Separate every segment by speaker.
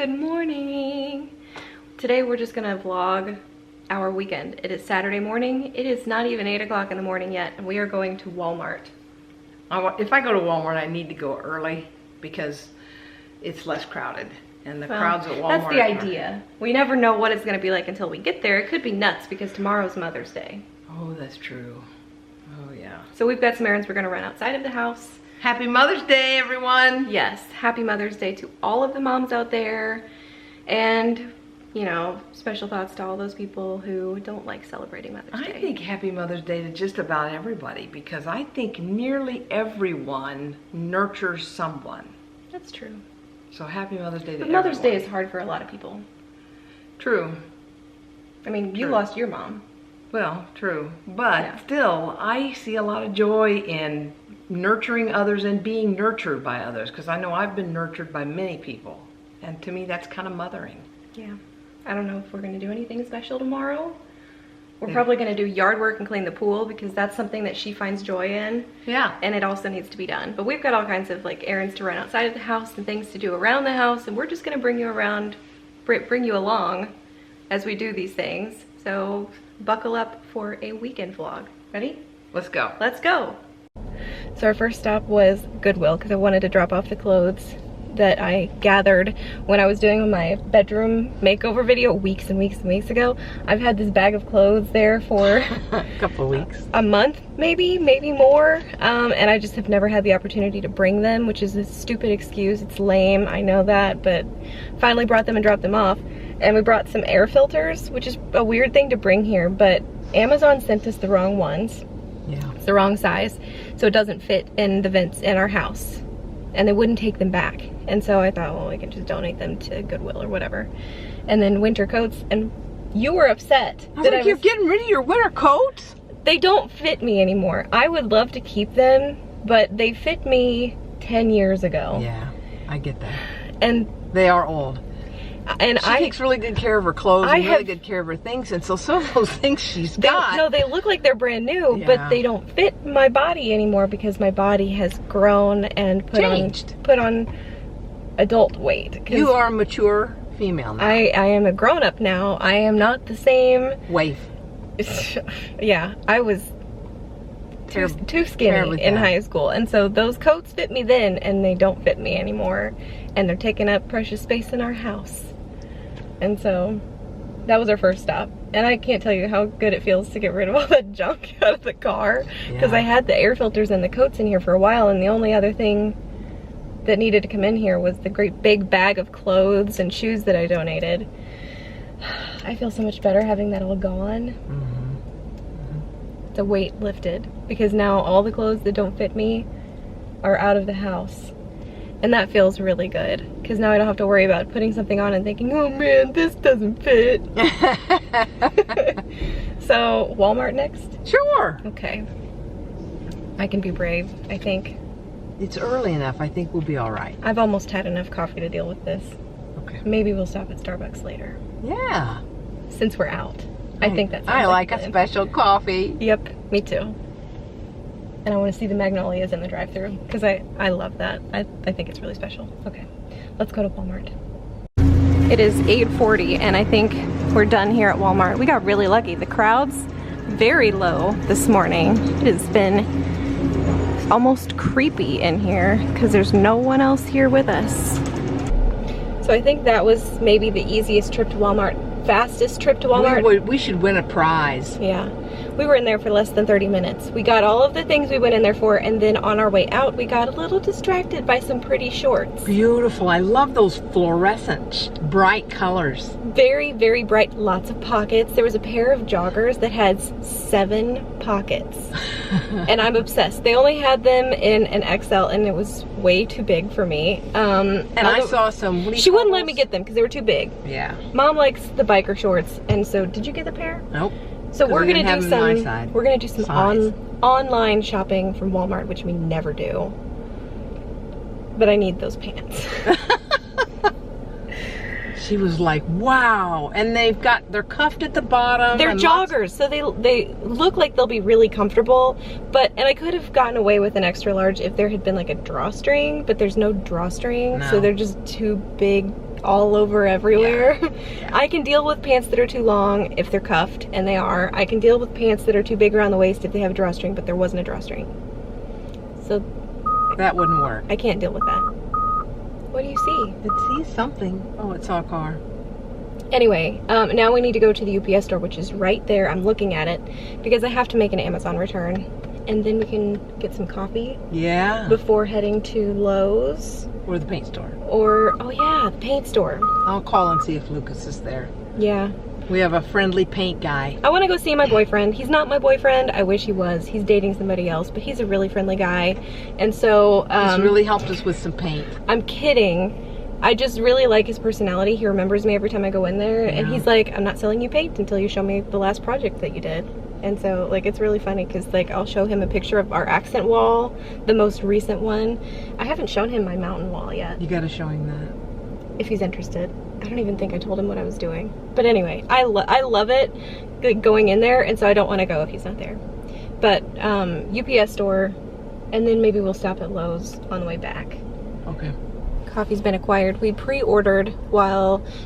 Speaker 1: Good morning. Today we're just gonna vlog our weekend. It is Saturday morning. It is not even 8 o'clock in the morning yet, and we are going to Walmart.
Speaker 2: If I go to Walmart, I need to go early because it's less crowded. And the crowds at Walmart.
Speaker 1: That's the idea. We never know what it's gonna be like until we get there. It could be nuts because tomorrow's Mother's Day.
Speaker 2: Oh, that's true. Oh, yeah.
Speaker 1: So we've got some errands we're gonna run outside of the house.
Speaker 2: Happy Mother's Day, everyone.
Speaker 1: Yes, happy Mother's Day to all of the moms out there. And, you know, special thoughts to all those people who don't like celebrating Mother's Day.
Speaker 2: I think Happy Mother's Day to just about everybody because I think nearly everyone nurtures someone.
Speaker 1: That's true.
Speaker 2: So Happy Mother's Day to
Speaker 1: But Mother's
Speaker 2: everyone.
Speaker 1: Day is hard for a lot of people.
Speaker 2: True.
Speaker 1: I mean, you
Speaker 2: True.
Speaker 1: lost your mom.
Speaker 2: Well, true. But
Speaker 1: Yeah.
Speaker 2: still, I see a lot of joy in nurturing others and being nurtured by others because I know I've been nurtured by many people. And to me, that's kind of mothering.
Speaker 1: Yeah. I don't know if we're going to do anything special tomorrow. We're probably going to do yard work and clean the pool because that's something that she finds joy in.
Speaker 2: Yeah.
Speaker 1: And it also needs to be done. But we've got all kinds of like errands to run outside of the house and things to do around the house. And we're just going to bring you around, bring you along as we do these things. So buckle up for a weekend vlog. Ready?
Speaker 2: Let's go.
Speaker 1: Let's go. So our first stop was Goodwill because I wanted to drop off the clothes that I gathered when I was doing my bedroom makeover video weeks and weeks and weeks ago. I've had this bag of clothes there for
Speaker 2: A couple of weeks.
Speaker 1: a month, maybe more, and I just have never had the opportunity to bring them, which is a stupid excuse. It's lame, I know that, but finally brought them and dropped them off. And we brought some air filters, which is a weird thing to bring here, but Amazon sent us the wrong ones.
Speaker 2: Yeah.
Speaker 1: It's the wrong size, so it doesn't fit in the vents in our house. And they wouldn't take them back. And so I thought, well, we can just donate them to Goodwill or whatever. And then winter coats, and you were upset.
Speaker 2: You're getting rid of your winter coats?
Speaker 1: They don't fit me anymore. I would love to keep them, but they fit me 10 years ago.
Speaker 2: Yeah, I get that.
Speaker 1: And
Speaker 2: They are old. She
Speaker 1: I
Speaker 2: takes really good care of her clothes
Speaker 1: I
Speaker 2: and really
Speaker 1: have-
Speaker 2: good care of her things, and so some of those things she's
Speaker 1: they,
Speaker 2: got.
Speaker 1: no, they look like they're brand new,
Speaker 2: Yeah.
Speaker 1: but they don't fit my body anymore because my body has grown and put on adult weight. 'Cause
Speaker 2: You are a mature female now.
Speaker 1: I am a grown-up now. I am not the same.
Speaker 2: Waif.
Speaker 1: Yeah, I was too
Speaker 2: Terribly
Speaker 1: skinny in
Speaker 2: bad.
Speaker 1: high school, and so those coats fit me then and they don't fit me anymore, and they're taking up precious space in our house. And so that was our first stop, and I can't tell you how good it feels to get rid of all that junk out of the car because
Speaker 2: Yeah.
Speaker 1: I had the air filters and the coats in here for a while, and the only other thing that needed to come in here was the great big bag of clothes and shoes that I donated. I feel so much better having that all gone. The weight lifted because now all the clothes that don't fit me are out of the house, and that feels really good because now I don't have to worry about putting something on and thinking, oh man, this doesn't fit. So Walmart next?
Speaker 2: Sure.
Speaker 1: Okay, I can be brave. I think
Speaker 2: It's early enough. I think we'll be all right.
Speaker 1: I've almost had enough coffee to deal with this.
Speaker 2: Okay.
Speaker 1: Maybe we'll stop at Starbucks later
Speaker 2: Yeah.
Speaker 1: since we're out. I think that's
Speaker 2: I like a special coffee.
Speaker 1: Yep, me too. And I want to see the magnolias in the drive-thru because I love that. I think it's really special. Okay, let's go to Walmart. It is 8:40 and I think we're done here at Walmart. We got really lucky. The crowd's very low this morning. It has been almost creepy in here because there's no one else here with us. So I think that was maybe the easiest trip to Walmart, fastest trip to Walmart.
Speaker 2: We should win a prize.
Speaker 1: Yeah, we were in there for less than 30 minutes. We got all of the things we went in there for, and then on our way out, we got a little distracted by some pretty shorts.
Speaker 2: Beautiful. I love those fluorescent, bright colors.
Speaker 1: Very, very bright, lots of pockets. There was a pair of joggers that had 7 pockets, and I'm obsessed. They only had them in an XL, and it was way too big for me.
Speaker 2: And I saw some. What do you
Speaker 1: She
Speaker 2: call
Speaker 1: wouldn't let
Speaker 2: those?
Speaker 1: me get them because they were too big.
Speaker 2: Yeah.
Speaker 1: Mom likes the biker shorts, and so did you get the pair?
Speaker 2: Nope.
Speaker 1: So
Speaker 2: 'Cause
Speaker 1: we're gonna
Speaker 2: have
Speaker 1: do
Speaker 2: them my
Speaker 1: some.
Speaker 2: side.
Speaker 1: We're gonna do some
Speaker 2: Size.
Speaker 1: online shopping from Walmart, which we never do. But I need those pants.
Speaker 2: She was like, wow. And they're cuffed at the bottom.
Speaker 1: They're
Speaker 2: and
Speaker 1: joggers, so they look like they'll be really comfortable. And I could have gotten away with an extra large if there had been like a drawstring, but there's no drawstring, so
Speaker 2: No.
Speaker 1: they're just too big all over everywhere.
Speaker 3: Yeah.
Speaker 1: I can deal with pants that are too long if they're cuffed, and they are. I can deal with pants that are too big around the waist if they have a drawstring, but there wasn't a drawstring. So
Speaker 3: That wouldn't work.
Speaker 1: I can't deal with that. What do you see?
Speaker 3: It sees something. Oh, it's our car.
Speaker 1: Anyway, now we need to go to the UPS store, which is right there. I'm looking at it because I have to make an Amazon return. And then we can get some coffee
Speaker 3: Yeah.
Speaker 1: before heading to Lowe's.
Speaker 3: Or the paint store.
Speaker 1: Or, oh yeah, the paint store.
Speaker 3: I'll call and see if Lucas is there.
Speaker 1: Yeah.
Speaker 3: We have a friendly paint guy.
Speaker 1: I want to go see my boyfriend. He's not my boyfriend. I wish he was. He's dating somebody else, but he's a really friendly guy. And so,
Speaker 3: He's really helped us with some paint.
Speaker 1: I'm kidding. I just really like his personality. He remembers me every time I go in there. And
Speaker 3: Yeah.
Speaker 1: he's like, I'm not selling you paint until you show me the last project that you did. And so, like, it's really funny because, like, I'll show him a picture of our accent wall, the most recent one. I haven't shown him my mountain wall yet,
Speaker 3: You gotta show him that.
Speaker 1: if he's interested. I don't even think I told him what I was doing. But anyway, I love it, like, going in there, and so I don't want to go if he's not there. But UPS store, and then maybe we'll stop at Lowe's on the way back.
Speaker 3: Okay.
Speaker 1: Coffee's been acquired. We pre-ordered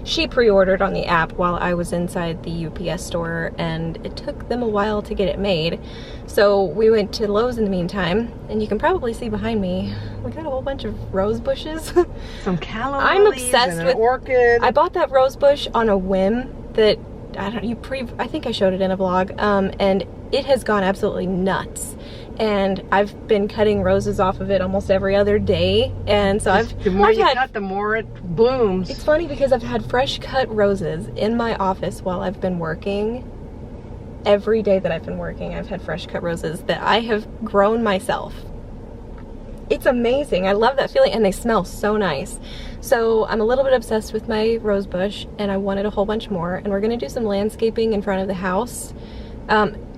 Speaker 1: she pre-ordered on the app while I was inside the UPS store, and it took them a while to get it made. So we went to Lowe's in the meantime, and you can probably see behind me, we got a whole bunch of rose bushes.
Speaker 3: Some calla
Speaker 1: I'm
Speaker 3: lilies
Speaker 1: obsessed
Speaker 3: and an
Speaker 1: with-
Speaker 3: orchid.
Speaker 1: I bought that rose bush on a whim that, I think I showed it in a vlog, and it has gone absolutely nuts. And I've been cutting roses off of it almost every other day, and so
Speaker 3: The more
Speaker 1: I've
Speaker 3: you
Speaker 1: had,
Speaker 3: cut, the more it blooms.
Speaker 1: it's funny because I've had fresh cut roses in my office while I've been working. Every day that I've been working, I've had fresh cut roses that I have grown myself. It's amazing. I love that feeling, and they smell so nice. So I'm a little bit obsessed with my rose bush, and I wanted a whole bunch more, and we're gonna do some landscaping in front of the house.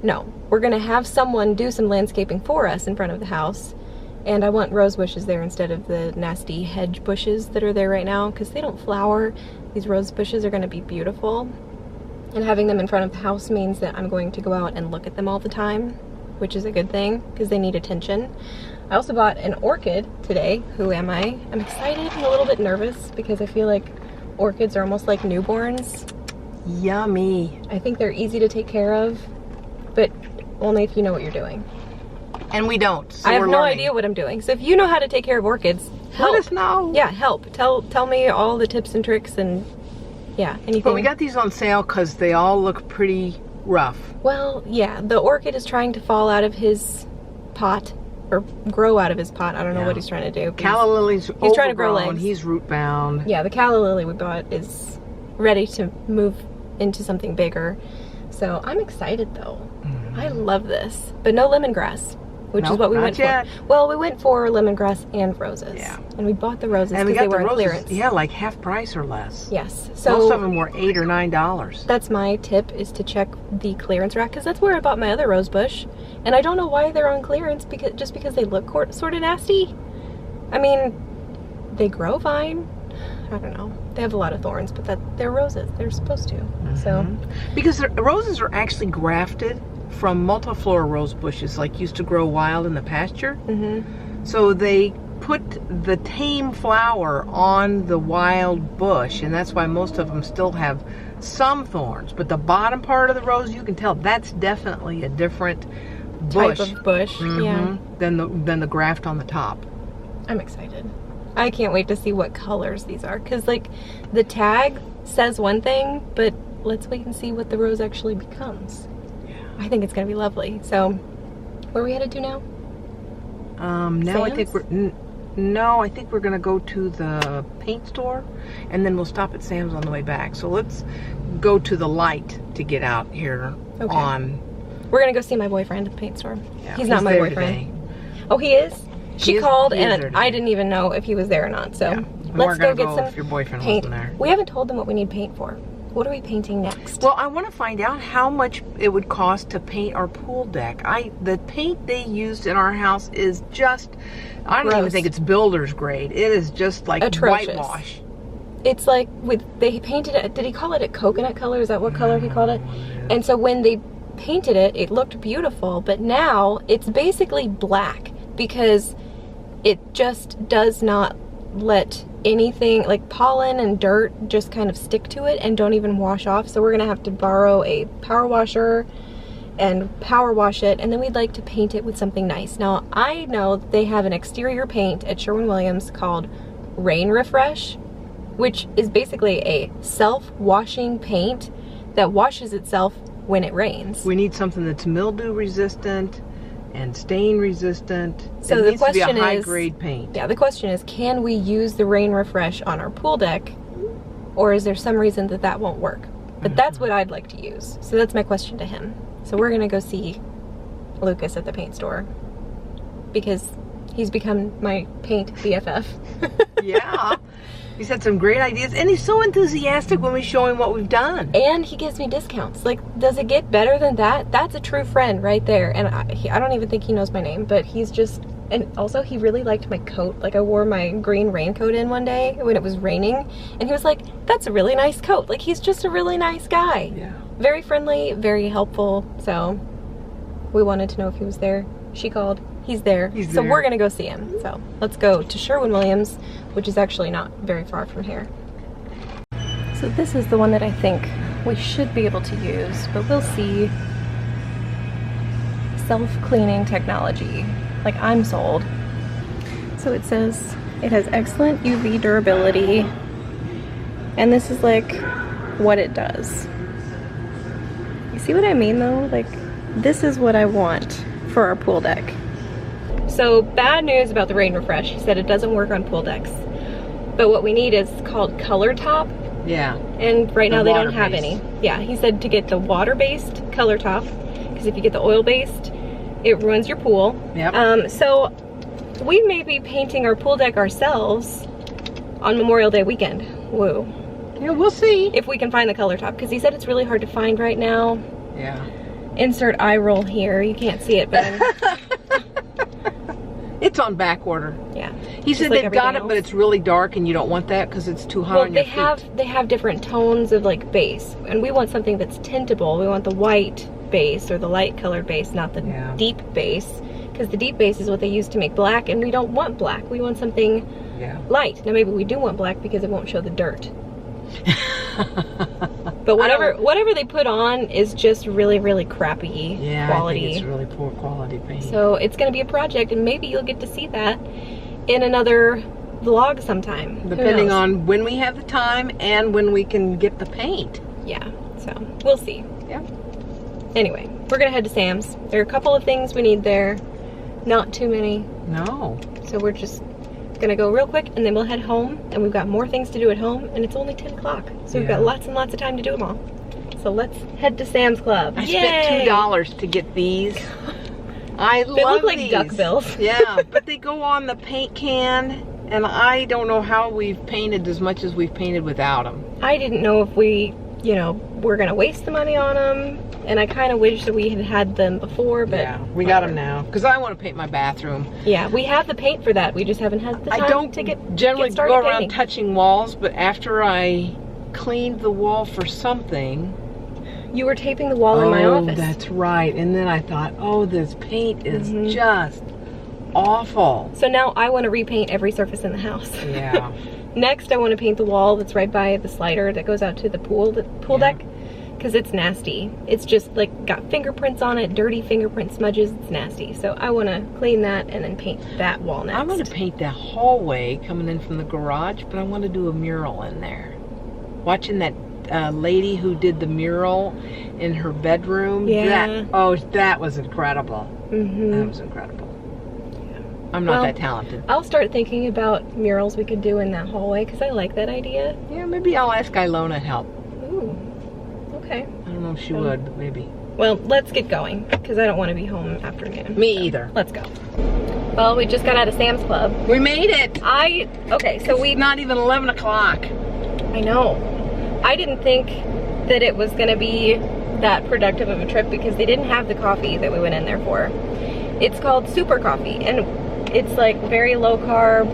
Speaker 1: No, we're gonna have someone do some landscaping for us in front of the house. And I want rose bushes there instead of the nasty hedge bushes that are there right now, because they don't flower. These rose bushes are gonna be beautiful. And having them in front of the house means that I'm going to go out and look at them all the time, which is a good thing, because they need attention. I also bought an orchid today. Who am I? I'm excited and a little bit nervous, because I feel like orchids are almost like newborns.
Speaker 3: Yummy.
Speaker 1: I think they're easy to take care of, but only if you know what you're doing.
Speaker 3: And we don't. So
Speaker 1: I have
Speaker 3: we're
Speaker 1: no
Speaker 3: learning.
Speaker 1: idea what I'm doing. So if you know how to take care of orchids, help.
Speaker 3: Let us know.
Speaker 1: Yeah, help. Tell me all the tips and tricks, and yeah, anything.
Speaker 3: But we got these on sale because they all look pretty rough.
Speaker 1: Well, yeah, the orchid is trying to fall out of his pot, or grow out of his pot. I don't know
Speaker 3: Yeah.
Speaker 1: what he's trying to do.
Speaker 3: Calla lily's
Speaker 1: he's trying to grow
Speaker 3: overgrown.
Speaker 1: legs.
Speaker 3: He's root bound.
Speaker 1: Yeah, the calla lily we bought is ready to move into something bigger. So I'm excited though. I love this. But no lemongrass, which is
Speaker 3: Nope,
Speaker 1: what we
Speaker 3: not
Speaker 1: went
Speaker 3: yet.
Speaker 1: for. Well, we went for lemongrass and roses.
Speaker 3: Yeah.
Speaker 1: And we bought the roses
Speaker 3: And we
Speaker 1: because
Speaker 3: got
Speaker 1: they were
Speaker 3: the
Speaker 1: on
Speaker 3: roses,
Speaker 1: clearance.
Speaker 3: yeah, like half price or less.
Speaker 1: Yes.
Speaker 3: Most
Speaker 1: So
Speaker 3: of them were $8 or $9.
Speaker 1: that's my tip, is to check the clearance rack, because that's where I bought my other rose bush. And I don't know why they're on clearance, because they look sort of nasty. I mean, they grow fine. I don't know. They have a lot of thorns, but they're roses. They're supposed to. So
Speaker 3: Because the roses are actually grafted from multiflora rose bushes, like used to grow wild in the pasture. So they put the tame flower on the wild bush, and that's why most of them still have some thorns. But the bottom part of the rose, you can tell that's definitely a different bush
Speaker 1: type of bush. Yeah.
Speaker 3: than the graft on the top.
Speaker 1: I'm excited. I can't wait to see what colors these are, because like the tag says one thing, but let's wait and see what the rose actually becomes. I think it's gonna be lovely. So where are we headed to now?
Speaker 3: Now I think
Speaker 1: Sam's?
Speaker 3: I think we're gonna go to the paint store, and then we'll stop at Sam's on the way back. So let's go to the light to get out here
Speaker 1: Okay.
Speaker 3: on.
Speaker 1: We're gonna go see my boyfriend at the paint store.
Speaker 3: Yeah,
Speaker 1: he's not my
Speaker 3: there
Speaker 1: boyfriend.
Speaker 3: today.
Speaker 1: Oh, he is? She
Speaker 3: He is-
Speaker 1: called
Speaker 3: he is there
Speaker 1: and
Speaker 3: today.
Speaker 1: I didn't even know if he was there or not. So
Speaker 3: Yeah.
Speaker 1: let's
Speaker 3: We're gonna
Speaker 1: go get
Speaker 3: go
Speaker 1: some
Speaker 3: if your boyfriend
Speaker 1: paint.
Speaker 3: wasn't there.
Speaker 1: We haven't told them what we need paint for. What are we painting next?
Speaker 3: Well, I want to find out how much it would cost to paint our pool deck. The paint they used in our house is just, I don't even
Speaker 1: Gross.
Speaker 3: think it's builder's grade. It is just like
Speaker 1: Atrocious.
Speaker 3: whitewash.
Speaker 1: It's like they painted it. Did he call it a coconut color? Is that what color he called it? And so when they painted it, it looked beautiful. But now it's basically black, because it just does not let anything, like pollen and dirt just kind of stick to it and don't even wash off. So we're gonna have to borrow a power washer and power wash it, and then we'd like to paint it with something nice. Now, I know that they have an exterior paint at Sherwin-Williams called Rain Refresh, which is basically a self-washing paint that washes itself when it rains.
Speaker 3: We need something that's mildew resistant and stain resistant.
Speaker 1: So
Speaker 3: it
Speaker 1: the
Speaker 3: needs to be a
Speaker 1: question
Speaker 3: high
Speaker 1: is,
Speaker 3: grade paint.
Speaker 1: Yeah, the question is, can we use the Rain Refresh on our pool deck, or is there some reason that that won't work? But that's what I'd like to use. So that's my question to him. So we're gonna go see Lucas at the paint store because he's become my paint BFF.
Speaker 3: Yeah. He's had some great ideas, and he's so enthusiastic when we show him what we've done.
Speaker 1: And he gives me discounts. Like, does it get better than that? That's a true friend right there. And I don't even think he knows my name, but he's just, and also he really liked my coat. Like, I wore my green raincoat in one day when it was raining, and he was like, that's a really nice coat. Like, he's just a really nice guy.
Speaker 3: Yeah.
Speaker 1: Very friendly, very helpful. So we wanted to know if he was there. She called. He's there. So we're gonna go see him. So let's go to Sherwin-Williams, which is actually not very far from here. So this is the one that I think we should be able to use, but we'll see. Self-cleaning technology. Like, I'm sold. So it says it has excellent UV durability, and this is like what it does. You see what I mean though? Like, this is what I want for our pool deck. So bad news about the Rain Refresh. He said it doesn't work on pool decks. But what we need is called Color Top.
Speaker 3: Yeah.
Speaker 1: And right now they don't have
Speaker 3: water-based.
Speaker 1: any. Yeah, he said to get the water-based Color Top, because if you get the oil-based, it ruins your pool.
Speaker 3: Yep.
Speaker 1: So we may be painting our pool deck ourselves on Memorial Day weekend. Woo.
Speaker 3: Yeah, we'll see.
Speaker 1: If we can find the Color Top, because he said it's really hard to find right now.
Speaker 3: Yeah.
Speaker 1: Insert eye roll here. You can't see it, but
Speaker 3: It's on back order.
Speaker 1: yeah.
Speaker 3: He
Speaker 1: Just
Speaker 3: said
Speaker 1: like
Speaker 3: they've got
Speaker 1: everything
Speaker 3: it, but
Speaker 1: else.
Speaker 3: it's really dark and you don't want that because it's too hot on your feet.
Speaker 1: They have different tones of like base, and we want something that's tintable. We want the white base or the light colored base, not the deep base, because the deep base is what they use to make black, and we don't want black. We want something light. Now maybe we do want black because it won't show the dirt. But whatever they put on is just really, really crappy quality.
Speaker 3: I think it's really poor quality paint.
Speaker 1: So it's going to be a project, and maybe you'll get to see that in another vlog sometime. Who
Speaker 3: Depending
Speaker 1: knows?
Speaker 3: on when we have the time and when we can get the paint.
Speaker 1: Yeah, so we'll see.
Speaker 3: Yeah.
Speaker 1: Anyway, we're gonna head to Sam's. There are a couple of things we need there, not too many.
Speaker 3: No.
Speaker 1: So we're just gonna go real quick, and then we'll head home, and we've got more things to do at home, and it's only 10 o'clock. So we've got lots and lots of time to do them all. So let's head to Sam's Club.
Speaker 3: I
Speaker 1: Yay!
Speaker 3: spent $2 to get these. I love
Speaker 1: They look like
Speaker 3: these.
Speaker 1: duck bills.
Speaker 3: Yeah, but they go on the paint can, and I don't know how we've painted as much as we've painted without them.
Speaker 1: I didn't know if we, we're gonna waste the money on them, and I kind of wish that we had had them before, but
Speaker 3: yeah, we got them now because I want to paint my bathroom.
Speaker 1: Yeah, we have the paint for that. We just haven't had the time
Speaker 3: I don't
Speaker 1: to get
Speaker 3: generally
Speaker 1: started
Speaker 3: go around
Speaker 1: painting.
Speaker 3: touching walls, but after I cleaned the wall for something,
Speaker 1: You were taping the wall in my office.
Speaker 3: That's right. And then I thought, oh, this paint is just awful.
Speaker 1: So now I want to repaint every surface in the house.
Speaker 3: Yeah.
Speaker 1: Next, I want to paint the wall that's right by the slider that goes out to the pool deck, because it's nasty. It's just like got fingerprints on it, dirty fingerprint smudges. It's nasty. So I want to clean that and then paint that wall next.
Speaker 3: I want to paint that hallway coming in from the garage, but I want to do a mural in there. Watching that lady who did the mural in her bedroom.
Speaker 1: Yeah.
Speaker 3: That was incredible. That was incredible. I'm not that talented.
Speaker 1: I'll start thinking about murals we could do in that hallway, because I like that idea.
Speaker 3: Yeah, maybe I'll ask Ilona help.
Speaker 1: Ooh, okay.
Speaker 3: I don't know if she would, but maybe.
Speaker 1: Well, let's get going, because I don't want to be home afternoon.
Speaker 3: Me either.
Speaker 1: Let's go. Well, we just got out of Sam's Club.
Speaker 3: We made it.
Speaker 1: Okay, so
Speaker 3: It's not even 11 o'clock.
Speaker 1: I know. I didn't think that it was going to be that productive of a trip because they didn't have the coffee that we went in there for. It's called Super Coffee, and it's like very low carb.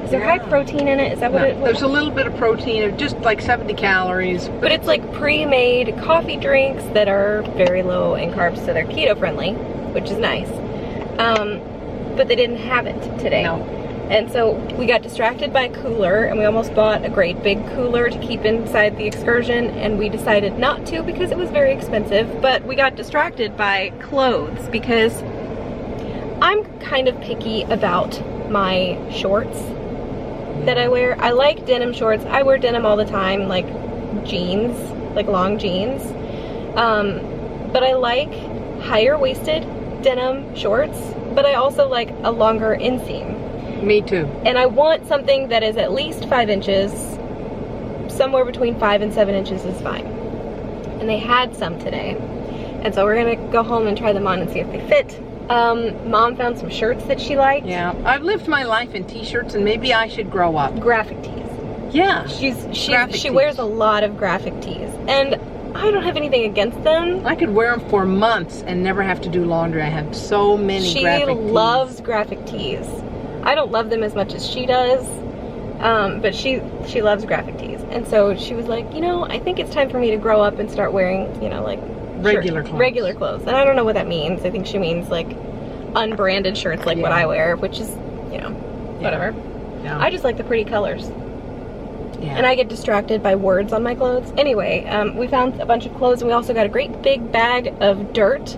Speaker 1: Is there high protein in it? Is that what it was?
Speaker 3: There's a little bit of protein, just like 70 calories.
Speaker 1: But it's like pre-made coffee drinks that are very low in carbs, so they're keto friendly, which is nice. But they didn't have it today.
Speaker 3: No.
Speaker 1: And so we got distracted by a cooler, and we almost bought a great big cooler to keep inside the excursion, and we decided not to because it was very expensive. But we got distracted by clothes because I'm kind of picky about my shorts that I wear. I like denim shorts. I wear denim all the time, like jeans, like long jeans. But I like higher waisted denim shorts, but I also like a longer inseam.
Speaker 3: Me too.
Speaker 1: And I want something that is at least 5 inches. Somewhere between 5 and 7 inches is fine. And they had some today. And so we're gonna go home and try them on and see if they fit. Mom found some shirts that she liked.
Speaker 3: Yeah, I've lived my life in t-shirts, and maybe I should grow up.
Speaker 1: Graphic tees.
Speaker 3: Yeah.
Speaker 1: She wears a lot of graphic tees. And I don't have anything against them.
Speaker 3: I could wear them for months and never have to do laundry. I have so many graphic tees.
Speaker 1: She loves graphic tees. I don't love them as much as she does, but she loves graphic tees. And so she was like, you know, I think it's time for me to grow up and start wearing, you know, like
Speaker 3: regular clothes.
Speaker 1: Regular clothes. And I don't know what that means. I think she means like unbranded shirts like what I wear, which is, you know, whatever.
Speaker 3: Yeah.
Speaker 1: I just like the pretty colors.
Speaker 3: Yeah.
Speaker 1: And I get distracted by words on my clothes. Anyway, we found a bunch of clothes, and we also got a great big bag of dirt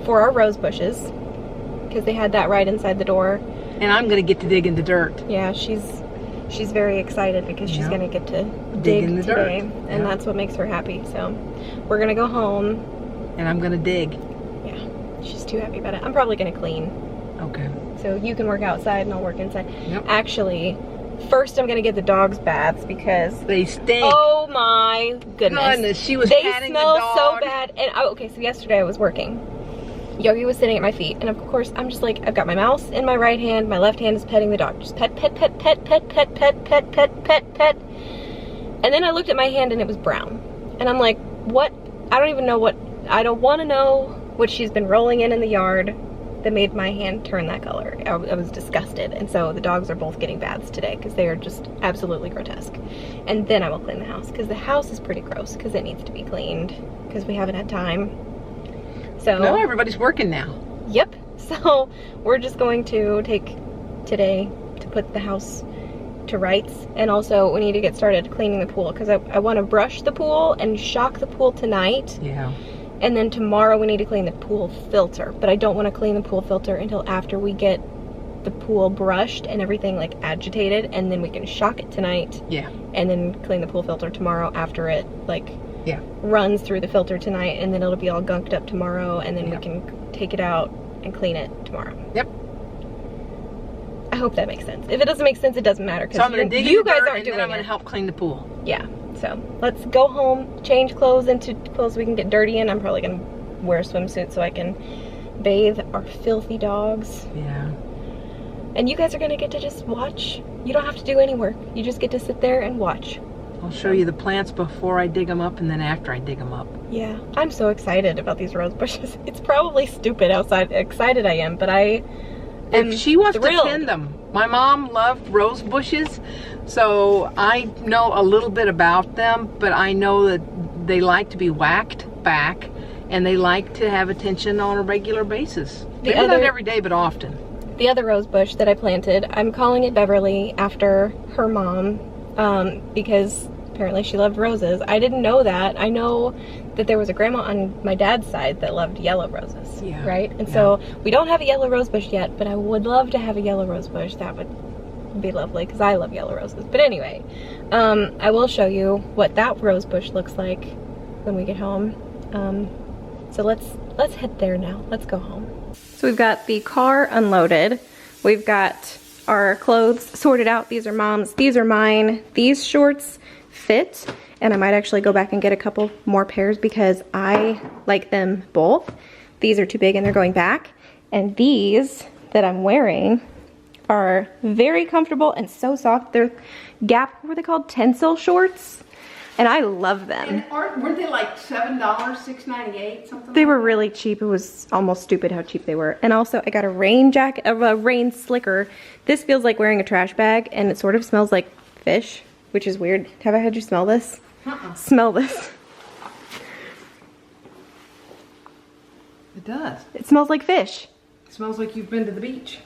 Speaker 1: for our rose bushes because they had that right inside the door.
Speaker 3: And I'm gonna get to dig in the dirt.
Speaker 1: Yeah, she's very excited because she's gonna get to dig
Speaker 3: in the
Speaker 1: today,
Speaker 3: dirt.
Speaker 1: and that's what makes her happy. So we're gonna go home.
Speaker 3: And I'm gonna dig.
Speaker 1: Yeah, she's too happy about it. I'm probably gonna clean.
Speaker 3: Okay.
Speaker 1: So you can work outside and I'll work inside.
Speaker 3: Yep.
Speaker 1: Actually, first I'm gonna get the dogs baths because
Speaker 3: they stink.
Speaker 1: Oh my goodness.
Speaker 3: She was
Speaker 1: they
Speaker 3: patting
Speaker 1: smell
Speaker 3: the dog.
Speaker 1: so bad. And okay, so yesterday I was working. Yogi was sitting at my feet, and of course I'm just like, I've got my mouse in my right hand, my left hand is petting the dog. Just pet, pet, pet, pet, pet, pet, pet, pet, pet, pet, pet. And then I looked at my hand and it was brown. And I'm like, what? I don't even know what, I don't want to know what she's been rolling in the yard that made my hand turn that color. I was disgusted. And so the dogs are both getting baths today because they are just absolutely grotesque. And then I will clean the house because the house is pretty gross because it needs to be cleaned because we haven't had time. So
Speaker 3: no, everybody's working now.
Speaker 1: Yep. So we're just going to take today to put the house to rights, and also we need to get started cleaning the pool because I want to brush the pool and shock the pool tonight.
Speaker 3: Yeah.
Speaker 1: And then tomorrow we need to clean the pool filter, but I don't want to clean the pool filter until after we get the pool brushed and everything like agitated, and then we can shock it tonight.
Speaker 3: Yeah.
Speaker 1: And then clean the pool filter tomorrow after it like runs through the filter tonight, and then it'll be all gunked up tomorrow, and then we can take it out and clean it tomorrow.
Speaker 3: Yep.
Speaker 1: I hope that makes sense. If it doesn't make sense, it doesn't matter
Speaker 3: So I'm gonna dig
Speaker 1: you
Speaker 3: in the
Speaker 1: guys
Speaker 3: dirt,
Speaker 1: aren't
Speaker 3: and
Speaker 1: doing
Speaker 3: then I'm gonna
Speaker 1: it.
Speaker 3: help clean the pool.
Speaker 1: Yeah. So let's go home, change clothes into clothes we can get dirty in. I'm probably gonna wear a swimsuit so I can bathe our filthy dogs.
Speaker 3: Yeah.
Speaker 1: And you guys are gonna get to just watch. You don't have to do any work. You just get to sit there and watch.
Speaker 3: I'll show you the plants before I dig them up and then after I dig them up.
Speaker 1: Yeah, I'm so excited about these rose bushes. It's probably stupid excited I am, but I am
Speaker 3: if she wants
Speaker 1: thrilled.
Speaker 3: to tend them. My mom loved rose bushes, so I know a little bit about them, but I know that they like to be whacked back and they like to have attention on a regular basis. Maybe not every day, but often.
Speaker 1: The other rose bush that I planted, I'm calling it Beverly after her mom, because apparently she loved roses. I didn't know that. I know that there was a grandma on my dad's side that loved yellow roses, right? And so we don't have a yellow rose bush yet, but I would love to have a yellow rose bush. That would be lovely because I love yellow roses. But anyway, I will show you what that rose bush looks like when we get home. So let's head there now. Let's go home. So we've got the car unloaded. We've got our clothes sorted out. These are mom's, these are mine. These shorts fit, and I might actually go back and get a couple more pairs because I like them both. These are too big and they're going back. And these that I'm wearing are very comfortable and so soft. They're Gap, what were they called? Tencel shorts. And I love them.
Speaker 3: And weren't they like $7, $6.98, something?
Speaker 1: They were really cheap. It was almost stupid how cheap they were. And also I got a rain jacket, a rain slicker. This feels like wearing a trash bag, and it sort of smells like fish, which is weird. Have I had you smell this? Smell this.
Speaker 3: It does.
Speaker 1: It smells like fish.
Speaker 3: It smells like you've been to the beach.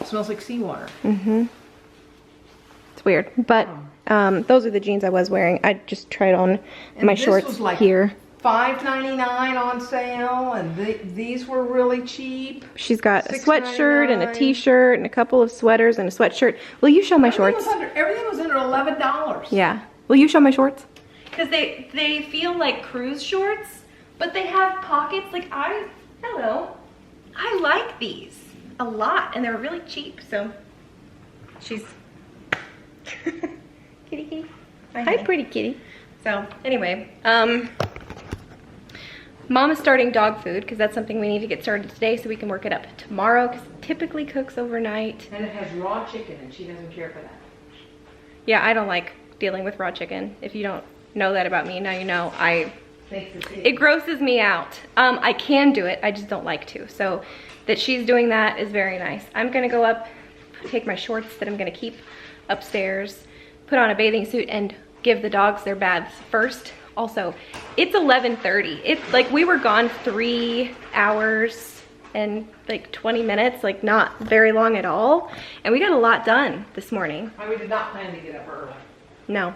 Speaker 3: It smells like seawater.
Speaker 1: It's weird, but those are the jeans I was wearing. I just tried on my
Speaker 3: this
Speaker 1: shorts
Speaker 3: was like
Speaker 1: here.
Speaker 3: $5.99 on sale, and these were really cheap.
Speaker 1: She's got a sweatshirt and a t-shirt and a couple of sweaters and a sweatshirt. Will you show my shorts?
Speaker 3: Everything was under $11.
Speaker 1: Yeah. Will you show my shorts?
Speaker 4: Because they feel like cruise shorts, but they have pockets. Like I like these a lot, and they're really cheap. So she's kitty.
Speaker 1: Hi, pretty kitty.
Speaker 4: So anyway, Mom is starting dog food because that's something we need to get started today so we can work it up tomorrow, because it typically cooks overnight.
Speaker 3: And it has raw chicken, and she doesn't care for that.
Speaker 1: Yeah, I don't like dealing with raw chicken. If you don't know that about me, now you know. It grosses me out. I can do it, I just don't like to. So that she's doing that is very nice. I'm gonna go up, take my shorts that I'm gonna keep upstairs, put on a bathing suit, and give the dogs their baths first. Also, it's 11:30. It's like we were gone 3 hours and like 20 minutes, like not very long at all. And we got a lot done this morning.
Speaker 3: We did not plan to get up early.
Speaker 1: No.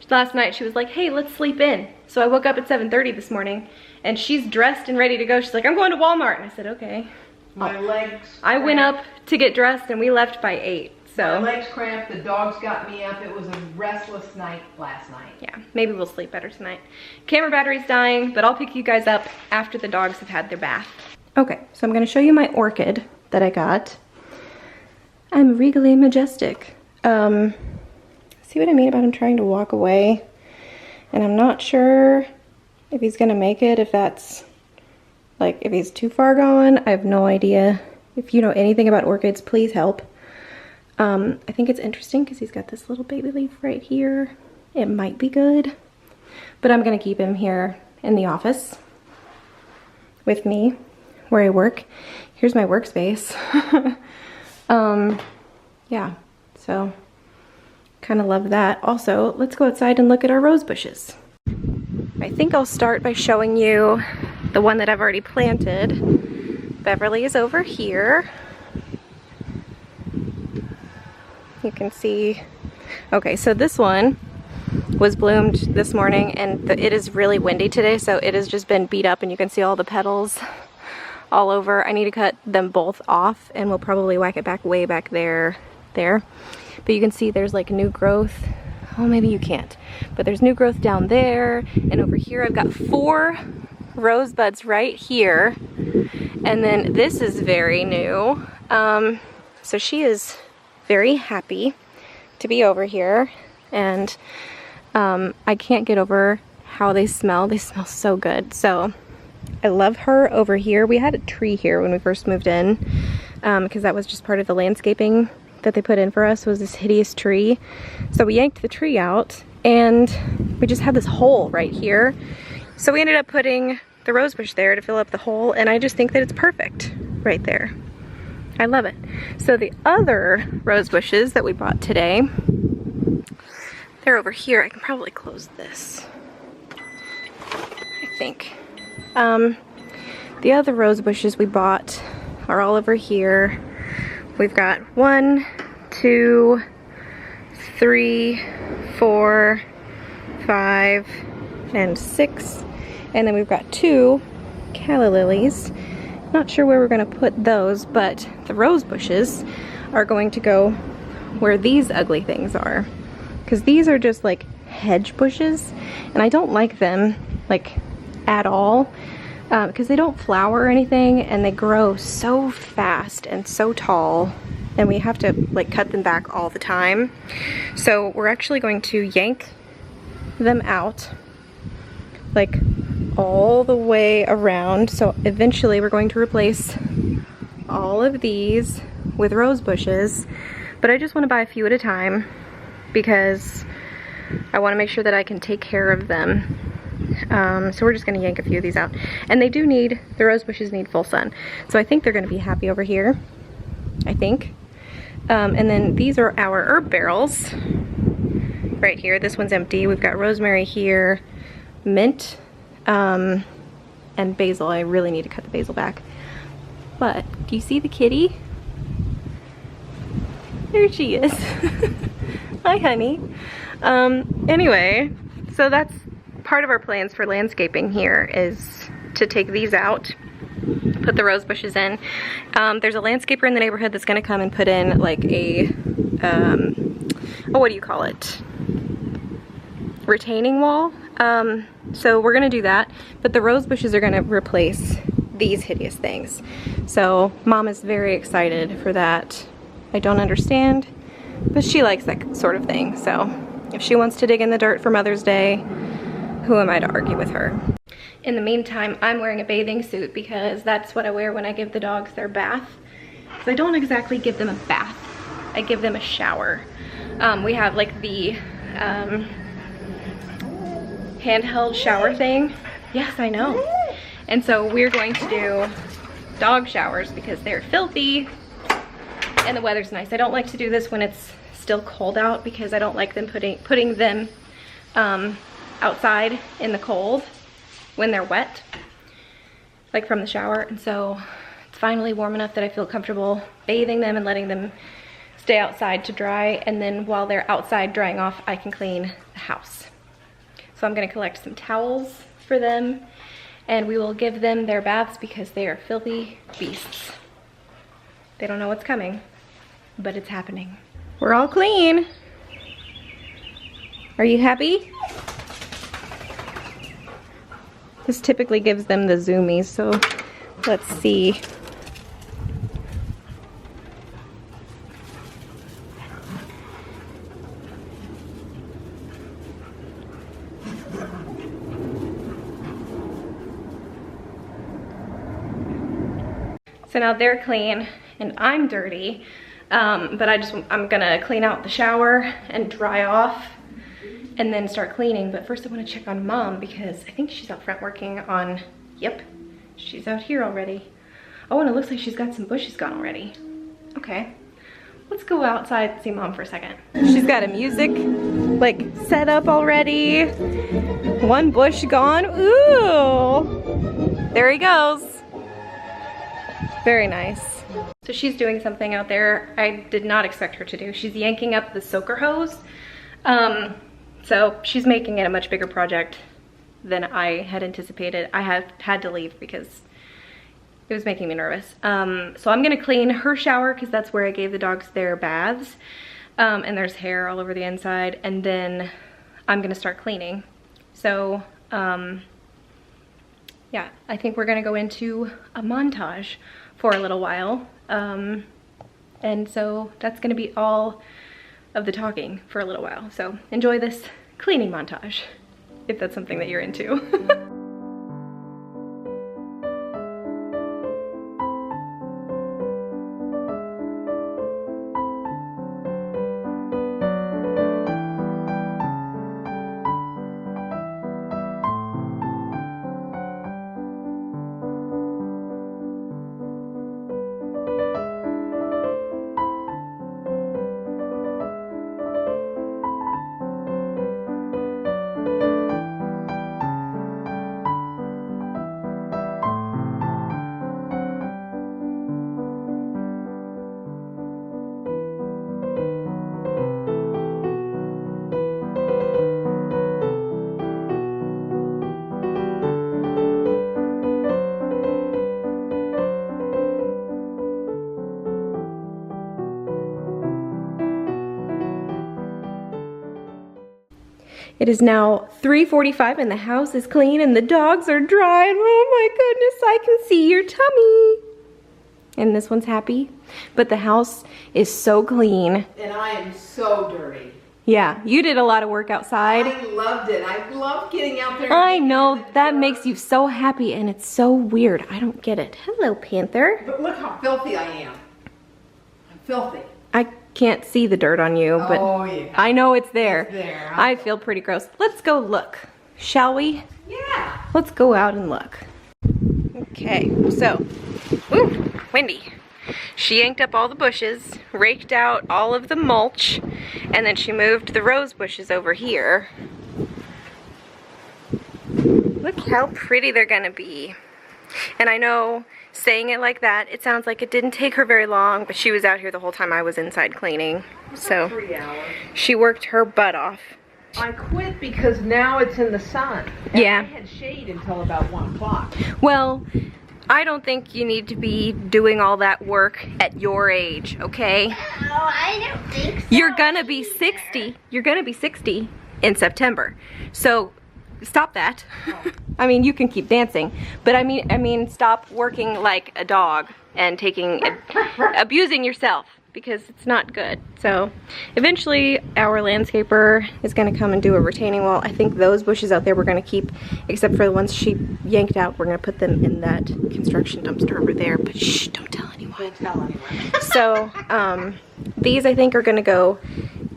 Speaker 1: Last night she was like, hey, let's sleep in. So I woke up at 7:30 this morning and she's dressed and ready to go. She's like, I'm going to Walmart. And I said, okay.
Speaker 3: My legs.
Speaker 1: I went up to get dressed and we left by 8.
Speaker 3: My
Speaker 1: So
Speaker 3: legs cramped, the dogs got me up. It was a restless night last night.
Speaker 1: yeah, maybe we'll sleep better tonight. Camera battery's dying, but I'll pick you guys up after the dogs have had their bath. Okay, so I'm gonna show you my orchid that I got. I'm regally majestic. See what I mean about him trying to walk away? And I'm not sure if he's gonna make it, if that's, like, if he's too far gone. I have no idea. If you know anything about orchids, please help. I think it's interesting because he's got this little baby leaf right here. It might be good, but I'm gonna keep him here in the office with me where I work. Here's my workspace. Yeah, so kind of love that. Also, let's go outside and look at our rose bushes. I think I'll start by showing you the one that I've already planted. Beverly is over here. You can see, okay, so this one was bloomed this morning, and it is really windy today, so it has just been beat up, and you can see all the petals all over. I need to cut them both off, and we'll probably whack it back way back there. But you can see there's like new growth. Oh, maybe you can't, but there's new growth down there, and over here I've got 4 rose buds right here, and then this is very new. So she is very happy to be over here, and I can't get over how they smell. They smell so good. So I love her over here. We had a tree here when we first moved in, because that was just part of the landscaping that they put in for us, was this hideous tree. So we yanked the tree out, and we just had this hole right here. So we ended up putting the rose bush there to fill up the hole, and I just think that it's perfect right there. I love it. So the other rose bushes that we bought today, they're over here. I can probably close this, I think. The other rose bushes we bought are all over here. We've got 1, 2, 3, 4, 5, and 6. And then we've got 2 calla lilies. Not sure where we're gonna put those, but the rose bushes are going to go where these ugly things are. Because these are just like hedge bushes, and I don't like them like at all, because they don't flower or anything, and they grow so fast and so tall, and we have to like cut them back all the time. So we're actually going to yank them out like all the way around. So eventually we're going to replace all of these with rose bushes, but I just want to buy a few at a time because I want to make sure that I can take care of them. So we're just going to yank a few of these out, and they do need, the rose bushes need full sun, so I think they're going to be happy over here, I think. And then these are our herb barrels right here. This one's empty. We've got rosemary here, mint, and basil. I really need to cut the basil back. But do you see the kitty? There she is. Hi, honey. Anyway, so that's part of our plans for landscaping here is to take these out, put the rose bushes in. There's a landscaper in the neighborhood that's gonna come and put in like a, oh, what do you call it? Retaining wall. So we're gonna do that, but the rose bushes are gonna replace these hideous things. So Mom is very excited for that. I don't understand, but she likes that sort of thing. So if she wants to dig in the dirt for Mother's Day, who am I to argue with her? In the meantime, I'm wearing a bathing suit because that's what I wear when I give the dogs their bath. So I don't exactly give them a bath, I give them a shower. We have like the handheld shower thing. Yes, I know. And so we're going to do dog showers because they're filthy and the weather's nice. I don't like to do this when it's still cold out because I don't like them putting them outside in the cold when they're wet, like from the shower. And so it's finally warm enough that I feel comfortable bathing them and letting them stay outside to dry. And then while they're outside drying off, I can clean the house. So I'm gonna collect some towels for them and we will give them their baths because they are filthy beasts. They don't know what's coming, but it's happening. We're all clean. Are you happy? This typically gives them the zoomies, so let's see. So now they're clean and I'm dirty, but I'm gonna clean out the shower and dry off and then start cleaning. But first I wanna check on Mom because I think she's out front working on, yep, she's out here already. Oh, and it looks like she's got some bushes gone already. Okay, let's go outside and see Mom for a second. She's got a music like set up already. One bush gone, ooh, there he goes. Very nice. So she's doing something out there I did not expect her to do. She's yanking up the soaker hose. So she's making it a much bigger project than I had anticipated. I had to leave because it was making me nervous. So I'm gonna clean her shower because that's where I gave the dogs their baths. And there's hair all over the inside. And then I'm gonna start cleaning. So yeah, I think we're gonna go into a montage for a little while. And so that's gonna be all of the talking for a little while. So enjoy this cleaning montage, if that's something that you're into. It is now 3:45 and the house is clean and the dogs are dry. And oh my goodness, I can see your tummy. And this one's happy. But the house is so clean.
Speaker 3: And I am so dirty.
Speaker 1: Yeah, you did a lot of work outside.
Speaker 3: I loved it. I love getting out there.
Speaker 1: I know, that makes you so happy and it's so weird. I don't get it. Hello, Panther.
Speaker 3: But look how filthy I am. I'm filthy.
Speaker 1: I can't see the dirt on you, but
Speaker 3: Oh, yeah.
Speaker 1: I know it's there.
Speaker 3: It's there.
Speaker 1: I feel pretty gross. Let's go look, shall we?
Speaker 3: Yeah.
Speaker 1: Let's go out and look. Okay, so, ooh, Wendy. She yanked up all the bushes, raked out all of the mulch, and then she moved the rose bushes over here. Look how pretty they're gonna be. And I know saying it like that, it sounds like it didn't take her very long, but she was out here the whole time I was inside cleaning. So
Speaker 3: 3 hours.
Speaker 1: she worked her butt off.
Speaker 3: I quit because now it's in the sun. And
Speaker 1: Yeah.
Speaker 3: I had shade until about 1 o'clock.
Speaker 1: Well, I don't think you need to be doing all that work at your age, okay?
Speaker 4: I don't think so.
Speaker 1: You're gonna be 60. You're gonna be 60 in September. So stop that. I mean, you can keep dancing, but I mean, stop working like a dog and abusing yourself, because it's not good. So eventually our landscaper is gonna come and do a retaining wall. I think those bushes out there we're gonna keep, except for the ones she yanked out. We're gonna put them in that construction dumpster over there, but shh, don't tell anyone.
Speaker 3: Don't tell anyone.
Speaker 1: So these I think are gonna go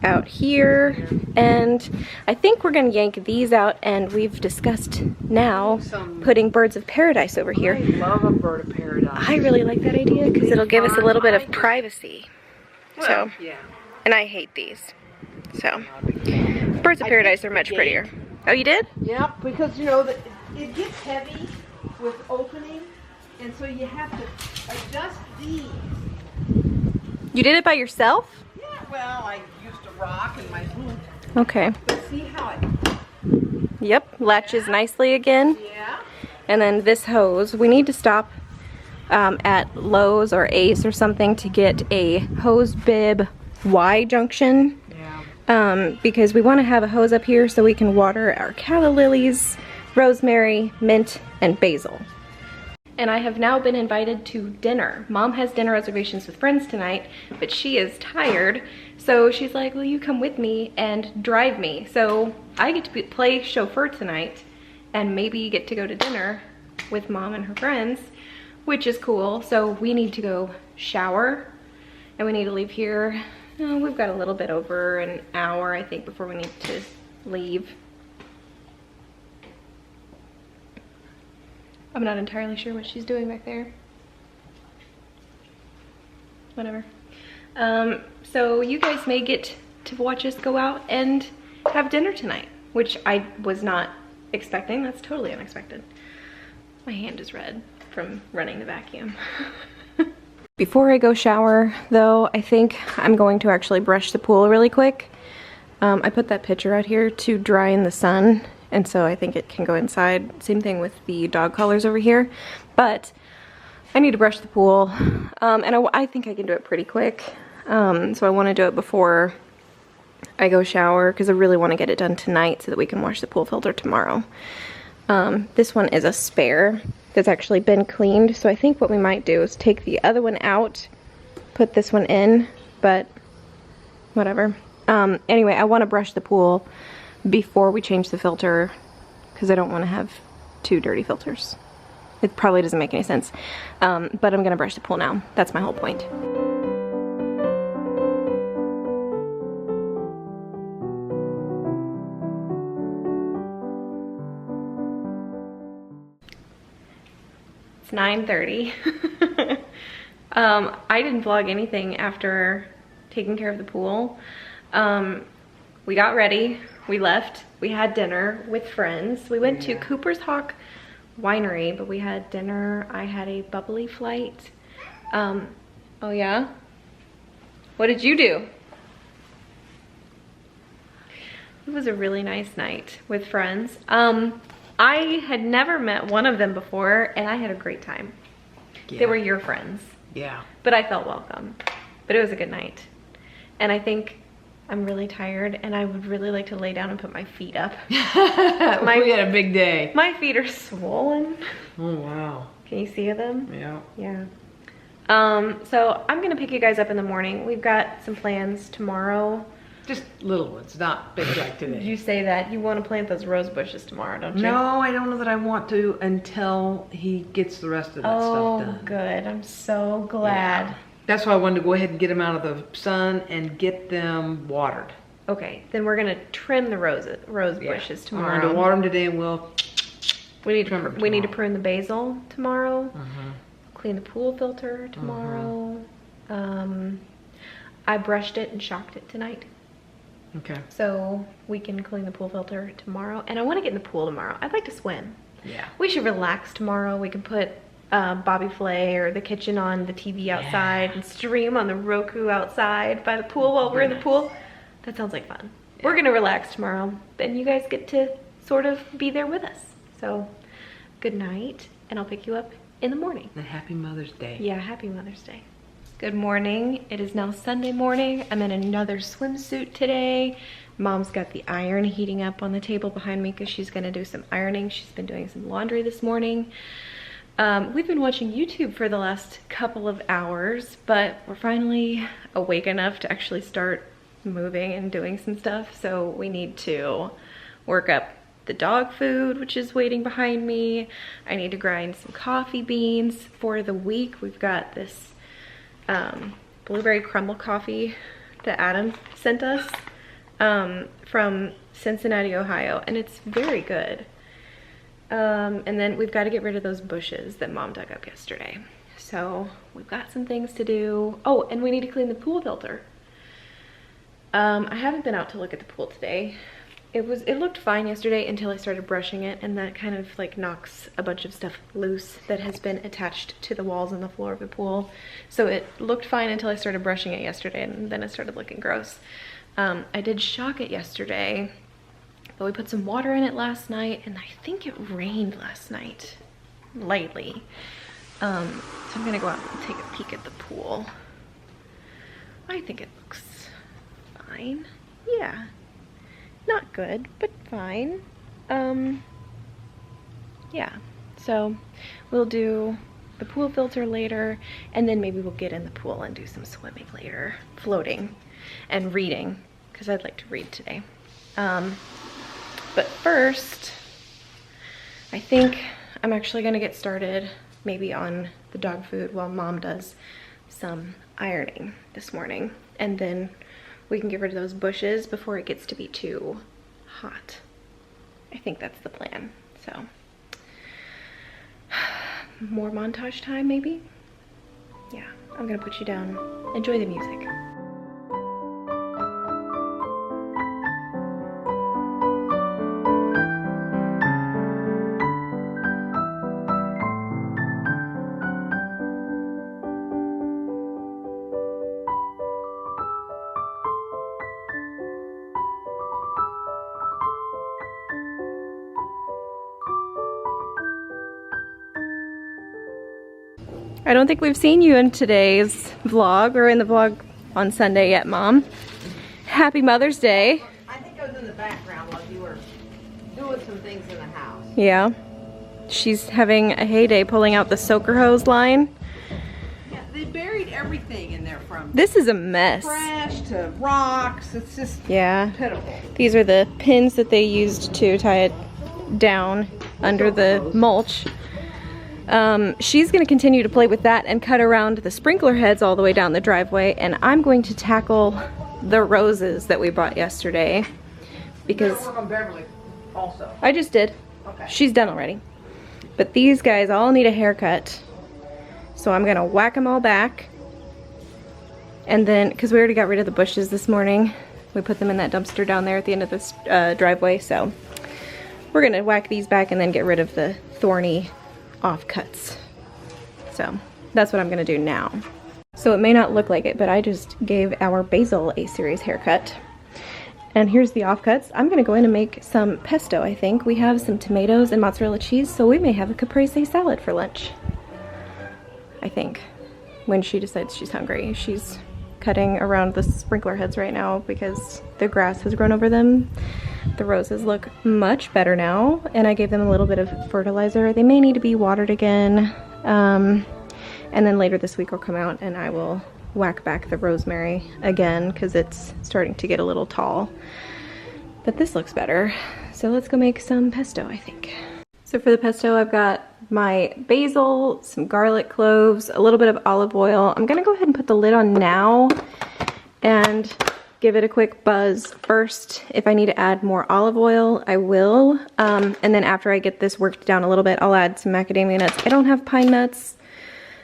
Speaker 1: out here, and I think we're gonna yank these out, and we've discussed now putting birds of paradise over here.
Speaker 3: I love a bird of paradise.
Speaker 1: I really like that idea because it'll give us a little bit of privacy. So,
Speaker 3: yeah.
Speaker 1: and I hate these. So, birds of paradise are much prettier. Oh, you did?
Speaker 3: Yeah, because you know, it gets heavy with opening, and so you have to adjust these.
Speaker 1: You did it by yourself?
Speaker 3: Yeah, well, I used a rock in my boot.
Speaker 1: Okay.
Speaker 3: But see how it,
Speaker 1: Yep, latches nicely again.
Speaker 3: yeah?
Speaker 1: And then this hose, we need to stop at Lowe's or Ace or something to get a hose bib Y junction.
Speaker 3: Yeah.
Speaker 1: Because we want to have a hose up here so we can water our calla lilies, rosemary, mint, and basil. And I have now been invited to dinner. Mom has dinner reservations with friends tonight, but she is tired. So she's like, will you come with me and drive me? So I get to play chauffeur tonight and maybe get to go to dinner with Mom and her friends, which is cool. So we need to go shower and we need to leave here. Oh, we've got a little bit over an hour, I think, before we need to leave. I'm not entirely sure what she's doing back there. Whatever. So you guys may get to watch us go out and have dinner tonight, which I was not expecting. That's totally unexpected. My hand is red from running the vacuum. Before I go shower, though, I think I'm going to actually brush the pool really quick. I put that pitcher out here to dry in the sun, and so I think it can go inside. Same thing with the dog collars over here, but I need to brush the pool, and I think I can do it pretty quick. So I want to do it before I go shower because I really want to get it done tonight so that we can wash the pool filter tomorrow. This one is a spare that's actually been cleaned, so I think what we might do is take the other one out, put this one in, but whatever. Anyway, I want to brush the pool before we change the filter because I don't want to have two dirty filters. It probably doesn't make any sense, but I'm gonna brush the pool now. That's my whole point. It's 9:30. I didn't vlog anything after taking care of the pool. We got ready, we left, we had dinner with friends. We went to Cooper's Hawk Winery, but we had dinner. I had a bubbly flight. Oh yeah? What did you do? It was a really nice night with friends. I had never met one of them before, and I had a great time.
Speaker 3: Yeah.
Speaker 1: They were your friends,
Speaker 3: Yeah.
Speaker 1: but I felt welcome. But it was a good night. And I think I'm really tired, and I would really like to lay down and put my feet up.
Speaker 3: We had a big day.
Speaker 1: My feet are swollen.
Speaker 3: Oh, wow.
Speaker 1: Can you see them?
Speaker 3: Yeah.
Speaker 1: Yeah. So I'm gonna pick you guys up in the morning. We've got some plans tomorrow.
Speaker 3: Just little ones, not big like today.
Speaker 1: You say that you want to plant those rose bushes tomorrow, don't you?
Speaker 3: No, I don't know that I want to until he gets the rest of that
Speaker 1: Oh,
Speaker 3: stuff done.
Speaker 1: good. I'm so glad.
Speaker 3: Yeah. That's why I wanted to go ahead and get them out of the sun and get them watered.
Speaker 1: Okay, then we're gonna trim the rose
Speaker 3: Yeah.
Speaker 1: bushes
Speaker 3: I'm
Speaker 1: tomorrow.
Speaker 3: going to water them today, and we'll
Speaker 1: we need
Speaker 3: trim
Speaker 1: to
Speaker 3: them
Speaker 1: we need to
Speaker 3: tomorrow.
Speaker 1: prune the basil tomorrow. Clean the pool filter tomorrow. I brushed it and shocked it tonight.
Speaker 3: Okay.
Speaker 1: So we can clean the pool filter tomorrow. And I want to get in the pool tomorrow. I'd like to swim.
Speaker 3: Yeah.
Speaker 1: We should relax tomorrow. We can put
Speaker 4: Bobby Flay or the kitchen on the TV outside and stream on the Roku outside by the pool while we're in the pool. That sounds like fun. Yeah. We're gonna relax tomorrow, and you guys get to sort of be there with us. So good night, and I'll pick you up in the morning.
Speaker 2: And happy Mother's Day.
Speaker 4: Yeah, happy Mother's Day. Good morning. It is now Sunday morning. I'm in another swimsuit today. Mom's got the iron heating up on the table behind me because she's gonna do some ironing. She's been doing some laundry this morning. We've been watching YouTube for the last couple of hours, but we're finally awake enough to actually start moving and doing some stuff. So we need to work up the dog food, which is waiting behind me. I need to grind some coffee beans for the week. We've got this blueberry crumble coffee that Adam sent us from Cincinnati, Ohio, and it's very good. And then we've got to get rid of those bushes that Mom dug up yesterday. So we've got some things to do. Oh, and we need to clean the pool filter. I haven't been out to look at the pool today. It looked fine yesterday until I started brushing it, and that kind of like knocks a bunch of stuff loose that has been attached to the walls and the floor of the pool. So it looked fine until I started brushing it yesterday, and then it started looking gross. I did shock it yesterday, but we put some water in it last night, and I think it rained last night, lightly. So I'm gonna go out and take a peek at the pool. I think it looks fine. Yeah, not good, but fine. Yeah, so we'll do the pool filter later, and then maybe we'll get in the pool and do some swimming later, floating and reading, because I'd like to read today. But first, I think I'm actually gonna get started maybe on the dog food while Mom does some ironing this morning, and then we can get rid of those bushes before it gets to be too hot. I think that's the plan. So more montage time maybe? Yeah, I'm gonna put you down. Enjoy the music. I don't think we've seen you in today's vlog or in the vlog on Sunday yet, Mom. Happy Mother's Day.
Speaker 3: I think I was in the background while you were doing some things in the house.
Speaker 4: Yeah. She's having a heyday pulling out the soaker hose line.
Speaker 3: Yeah, they buried everything in there from
Speaker 4: This is a mess.
Speaker 3: trash to rocks. It's just pitiful.
Speaker 4: These are the pins that they used to tie it down under the mulch. She's going to continue to play with that and cut around the sprinkler heads all the way down the driveway, and I'm going to tackle the roses that we brought yesterday because
Speaker 3: Work on Beverly also.
Speaker 4: I just did.
Speaker 3: Okay.
Speaker 4: She's done already. But these guys all need a haircut, so I'm going to whack them all back, and then because we already got rid of the bushes this morning, we put them in that dumpster down there at the end of this driveway, so we're going to whack these back and then get rid of the thorny offcuts. So that's what I'm gonna do now. So it may not look like it, but I just gave our basil a serious haircut. And here's the offcuts. I'm gonna go in and make some pesto, I think. We have some tomatoes and mozzarella cheese, so we may have a caprese salad for lunch. I think, when she decides she's hungry. She's cutting around the sprinkler heads right now because the grass has grown over them. The roses look much better now, and I gave them a little bit of fertilizer. They may need to be watered again, and then later this week will come out and I will whack back the rosemary again because it's starting to get a little tall. But this looks better, so let's go make some pesto, I think. So for the pesto, I've got my basil, some garlic cloves, a little bit of olive oil. I'm gonna go ahead and put the lid on now and give it a quick buzz first. If I need to add more olive oil, I will. And then after I get this worked down a little bit, I'll add some macadamia nuts. I don't have pine nuts,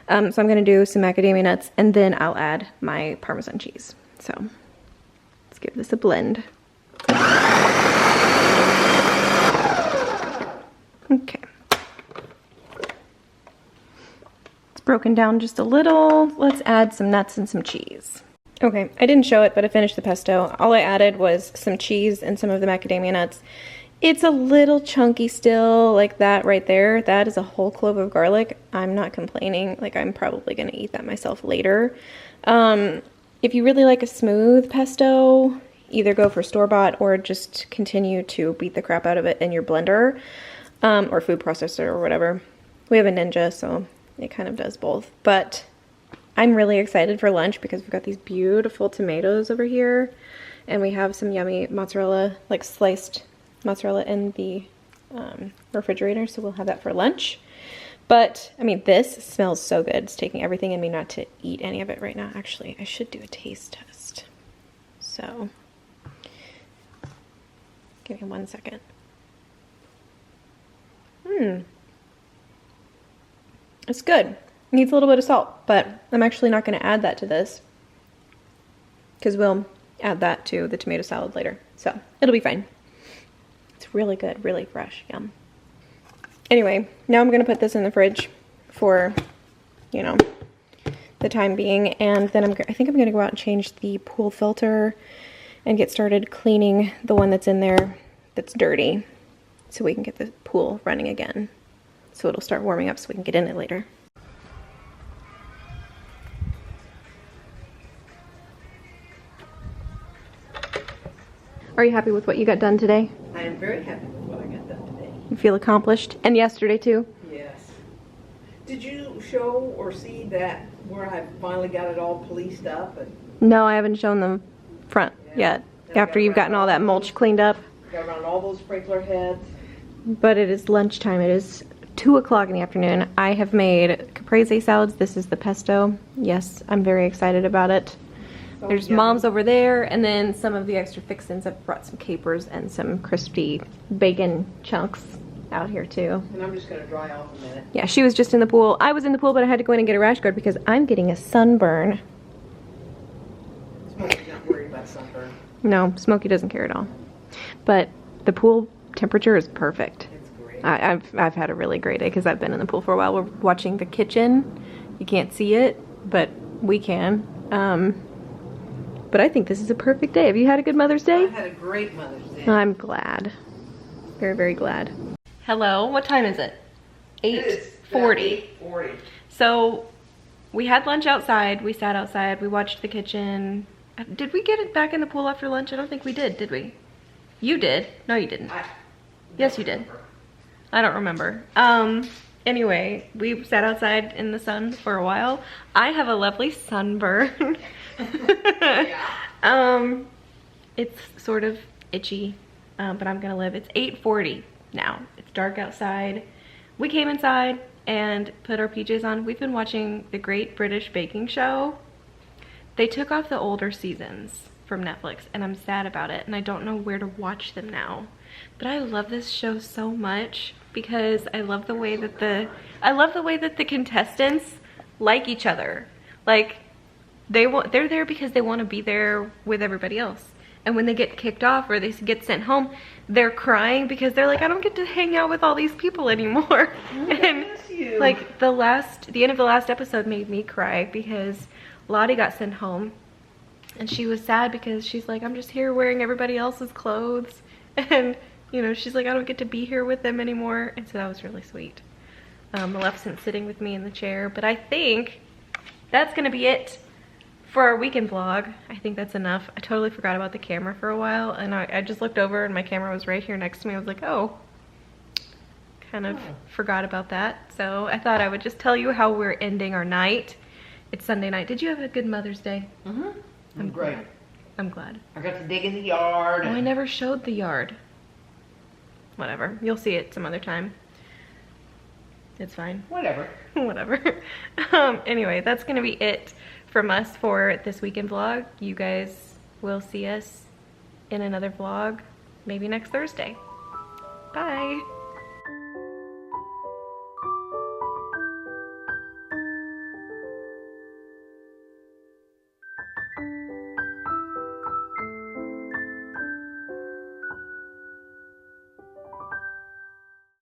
Speaker 4: so I'm gonna do some macadamia nuts, and then I'll add my Parmesan cheese. So let's give this a blend. Okay. broken down just a little. Let's add some nuts and some cheese. Okay, I didn't show it, but I finished the pesto. All I added was some cheese and some of the macadamia nuts. It's a little chunky still, like that right there. That is a whole clove of garlic. I'm not complaining. Like, I'm probably going to eat that myself later. If you really like a smooth pesto, either go for store-bought or just continue to beat the crap out of it in your blender or food processor or whatever. We have a Ninja, so it kind of does both. But I'm really excited for lunch because we've got these beautiful tomatoes over here, and we have some yummy mozzarella, like sliced mozzarella in the refrigerator, so we'll have that for lunch. But I mean, this smells so good. It's taking everything in me not to eat any of it right now. Actually, I should do a taste test. So give me 1 second. It's good. Needs a little bit of salt, but I'm actually not going to add that to this because we'll add that to the tomato salad later. So it'll be fine. It's really good, really fresh. Yum. Anyway, now I'm going to put this in the fridge for, you know, the time being. And then I think I'm going to go out and change the pool filter and get started cleaning the one that's in there that's dirty so we can get the pool running again. So it'll start warming up so we can get in it later. Are you happy with what you got done today?
Speaker 3: I am very happy with what I got done today.
Speaker 4: You feel accomplished? And yesterday too?
Speaker 3: Yes. Did you show or see that where I finally got it all policed up? And
Speaker 4: No, I haven't shown them front yet. After you've gotten all that mulch cleaned up.
Speaker 3: got around all those sprinkler heads.
Speaker 4: But it is lunchtime. It is 2 o'clock in the afternoon. I have made caprese salads. This is the pesto. Yes, I'm very excited about it. There's Mom's over there, and then some of the extra fixins. I've brought some capers and some crispy bacon chunks out here too.
Speaker 3: And I'm just going to dry off a minute.
Speaker 4: Yeah, she was just in the pool. I was in the pool, but I had to go in and get a rash guard because I'm getting a sunburn.
Speaker 3: Smokey's not worried about sunburn.
Speaker 4: No, Smokey doesn't care at all. But the pool temperature is perfect.
Speaker 3: It's great.
Speaker 4: I've had a really great day because I've been in the pool for a while. We're watching the kitchen. You can't see it, but we can. But I think this is a perfect day. Have you had a good Mother's Day?
Speaker 3: I had a great Mother's Day.
Speaker 4: I'm glad. Very, very glad. Hello, what time is it? 8:40.
Speaker 3: 8:40.
Speaker 4: So we had lunch outside. We sat outside. We watched the kitchen. Did we get it back in the pool after lunch? I don't think we did we? You did. No, you didn't. Yes, you did. I don't remember. Anyway, we sat outside in the sun for a while. I have a lovely sunburn. It's sort of itchy, but I'm gonna live. It's 8:40 now. It's dark outside. We came inside and put our PJs on. We've been watching The Great British Baking Show. They took off the older seasons from Netflix, and I'm sad about it, and I don't know where to watch them now. But I love this show so much because I love the way that the contestants like each other. Like, they're there because they want to be there with everybody else. And when they get kicked off or they get sent home, they're crying because they're like, I don't get to hang out with all these people anymore. And like the end of the last episode made me cry because Lottie got sent home and she was sad because she's like, I'm just here wearing everybody else's clothes. And you know, she's like, I don't get to be here with them anymore. And so that was really sweet. Maleficent's sitting with me in the chair, but I think that's gonna be it for our weekend vlog. I think that's enough. I totally forgot about the camera for a while, and I just looked over and my camera was right here next to me. I was like, oh, kind of forgot about that. So I thought I would just tell you how we're ending our night. It's Sunday night. Did you have a good Mother's Day?
Speaker 3: Mm-hmm. I'm great.
Speaker 4: Glad. I'm glad.
Speaker 3: I got to dig in the yard.
Speaker 4: Oh, I never showed the yard. Whatever. You'll see it some other time. It's fine.
Speaker 3: Whatever.
Speaker 4: Whatever. Anyway, that's gonna be it from us for this weekend vlog. You guys will see us in another vlog maybe next Thursday. Bye.